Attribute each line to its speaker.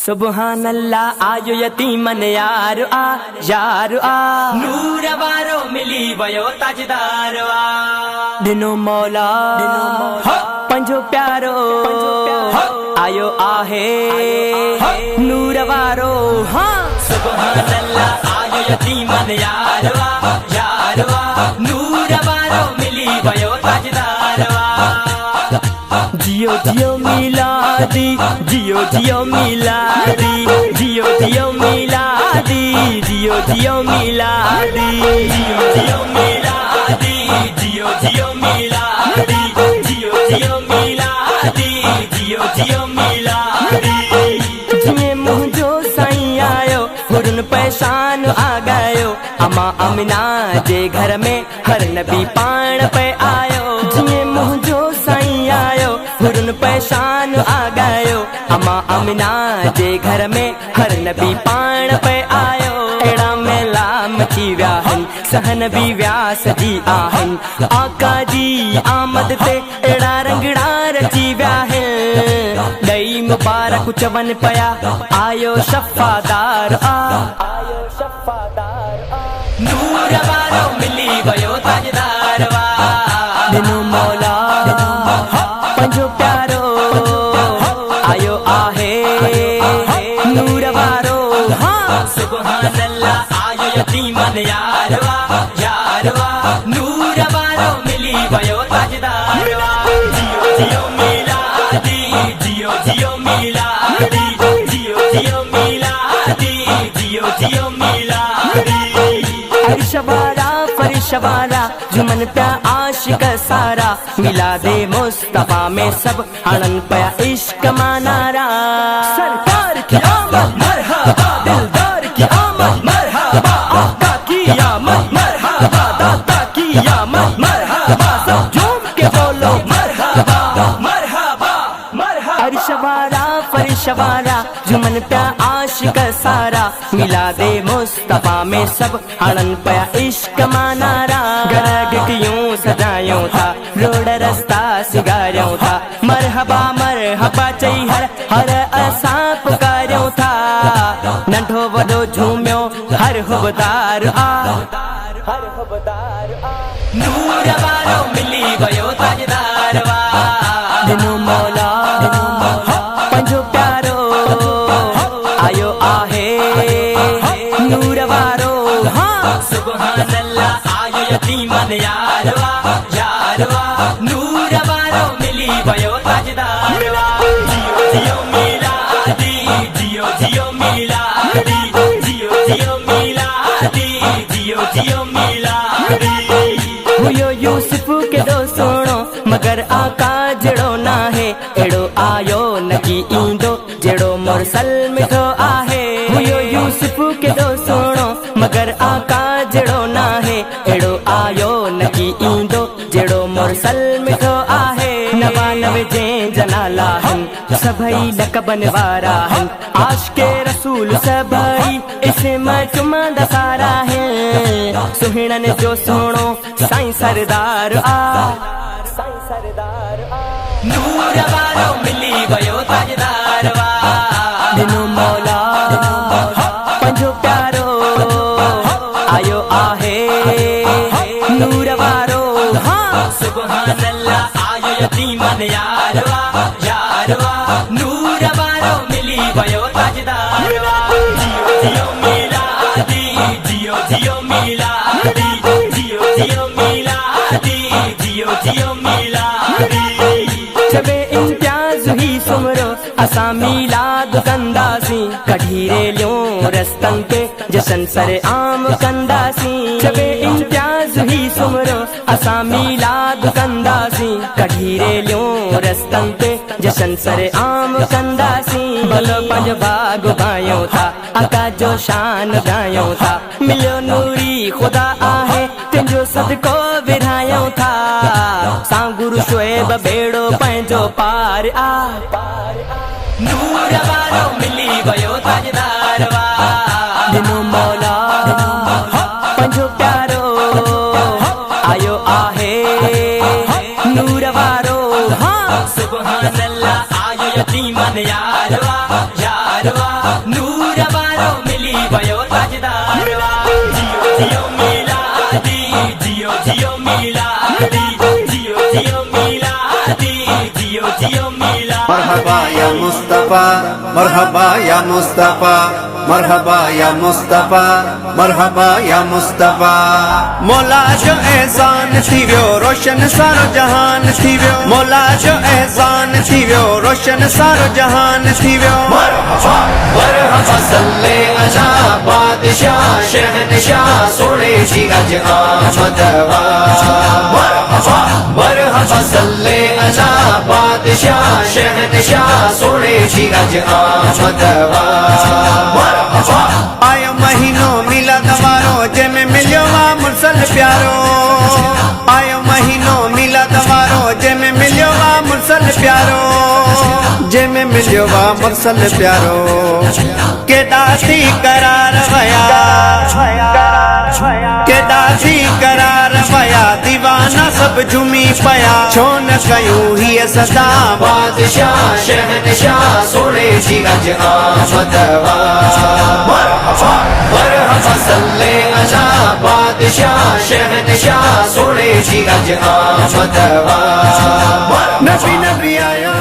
Speaker 1: सुबहान अल्लाह आयो यतीमन यार आ नूर वारो मिली वयो ताजदार दिनो मौला पंजो प्यारो आयो आहे नूर वारो सुबहान अल्लाह आयो यतीमन यार आ नूर वारो मिली वयो ताजदार जियो जियो मिलादी जियो जियो मिलादी जियो जियो मिलादी जियो जियो मिलादी जियो जियो मिलादी जियो जियो मिलादी जियो जियो मिलादी जियो जियो मिलादी जिए मुझो साईं आयो हुरन पहचान आ गयो अमा अमिना जे घर में हर नबी पाण पे आयो जिए मुझो साईं आयो हुरन पहचान आ गयो अमा अमिना जे घर में हर नबी पाण पे आयो एड़ा मेला मची व्याहन सहन भी व्यास जी आहन आका जी आमद ते एड़ा रंगड़ा रची व्याहन दई मुबारक चवन पया आयो शफादार आयो शफादार नूर वारो मिली वयो ताजदार दिनो मौला पंजो प्यारो आयो आहे नूर वारो सुबहान अल्लाह आयो यतीमन यार आ नूर वारो मिली वयो ताजदार जियो जियो मिलादी जियो जियो मिलादी जियो जियो मिलादी जियो जियो मिलादी अरशवारा फरिशवारा जुमन प्या आशिक सारा मिला दे मुस्तफा में सब हणन पया इश्क मानारा सरकार की आमद मरहबा दिलदार की आमद मरहबा आका की आमद मरहबा दाता की आमद मरहबा सब झूम के बोलो मरहबा मरहबा मरहबा अरशवारा फरिशवारा जुमन प्या आशिक सारा मिला दे मुस्तफा में सब हणन पया इश्क मानारा गरग क्यों सजायो था रोड रास्ता सिगारो था मरहबा मरहबा चई हर हर असा पुकारो था नंढो वडो झूमियो हर हुबदार हर हुबदार नूर वारो मिली वयो ताजदार दिनो मौला पंजो प्यारो आयो आहे नूर वारो सुबहान अल्लाह आयो यतीमन यार आ नूर वारो मिली वयो ताजदार जियो जियो मिलादी जियो जियो मिलादी जियो जियो मिलादी जियो जियो मिलादी हुयो यूसुफ के दो सोणो मगर आका जड़ो ना है एड़ो आयो नकी इंदो जड़ो मुरसल मिठो आहे हुयो यूसुफ के दो सोणो मगर आका जड़ो ना है एड़ो आयो नकी इंदो जड़ो मुरसल मिठो आहे नवा नवे जे जनाला हन सभई लकबन वारा हन आशिके रसूल सभई इसे मैं चुमा दसारा है सुहिणन जो सोणो साईं सरदार साईं सरदार नूर वारो मिली वयो ताजदार दिनो मौला पंजो प्यारो आयो आहे नूर वारो सुबहान अल्लाह आयो यतीमन यार आ नूर वारो मिली वयो ताजदार जियो जियो मिलादी जियो जियो मिलादी जियो जियो मिलादी जियो जियो मिलादी जबे इम्तियाज ही सुमरो असा मिलाद कंदासी कढीरे लियो रस्तन के जशन सरे आम कंदासी जबे इम्तियाज ही सुमरो असा मिलाद कंदासी कढीरे लियो रस्तन के जशन सरे आम कंदासी भलो पंज भाग गायो था आका जो शान गायो था मिलो नूरी खुदा आहे तुंजो सदको विरायो था सा गुरु शोएब बेड़ो पंजो पार आ नूर वारो मिली वयो ताजदार दिनो मौला पंजो प्यारो आयो आहे नूर वारो सुबहान अल्लाह आयो यतीमन यार आ
Speaker 2: मरहबा या मुस्तफा, मरहबा या मुस्तफा, मरहबा या मुस्तफा, मरहबा या मुस्तफा। मौला जो एहसान थी वियो रोशन सारो जहान थी वियो, मौला जो एहसान थी वियो रोशन सारो जहान थी वियो।
Speaker 3: मरहबा मरहबा सल्ले अला बादशाह शहनशाह सोने जी अज आमद वा। मरहबा मरहबा सल्ले अला बादशाह शहनशाह सोने जी अज आमद वा। मरहबा
Speaker 2: आयो महीनो मिलाद वारो जंहिंमें मिलियो वा मुर्सल प्यारो, आयो महीनो मिलाद वारो जंहिंमें मिलियो वा मुर्सल प्यारो, जंहिंमें मिलियो वा मुर्सल प्यारो। केॾा थी करार वया, केॾा थी करार वया, दीवाना सब झुमी पया, छो न कयूं हीअ सदा
Speaker 3: बादशाह शहनशाह सोने जी अज आमद वा। मरहबा मरहबा सल्ले अला बादशाह शहनशाह सोने जी अज आमद वा।
Speaker 2: नबी नबी आया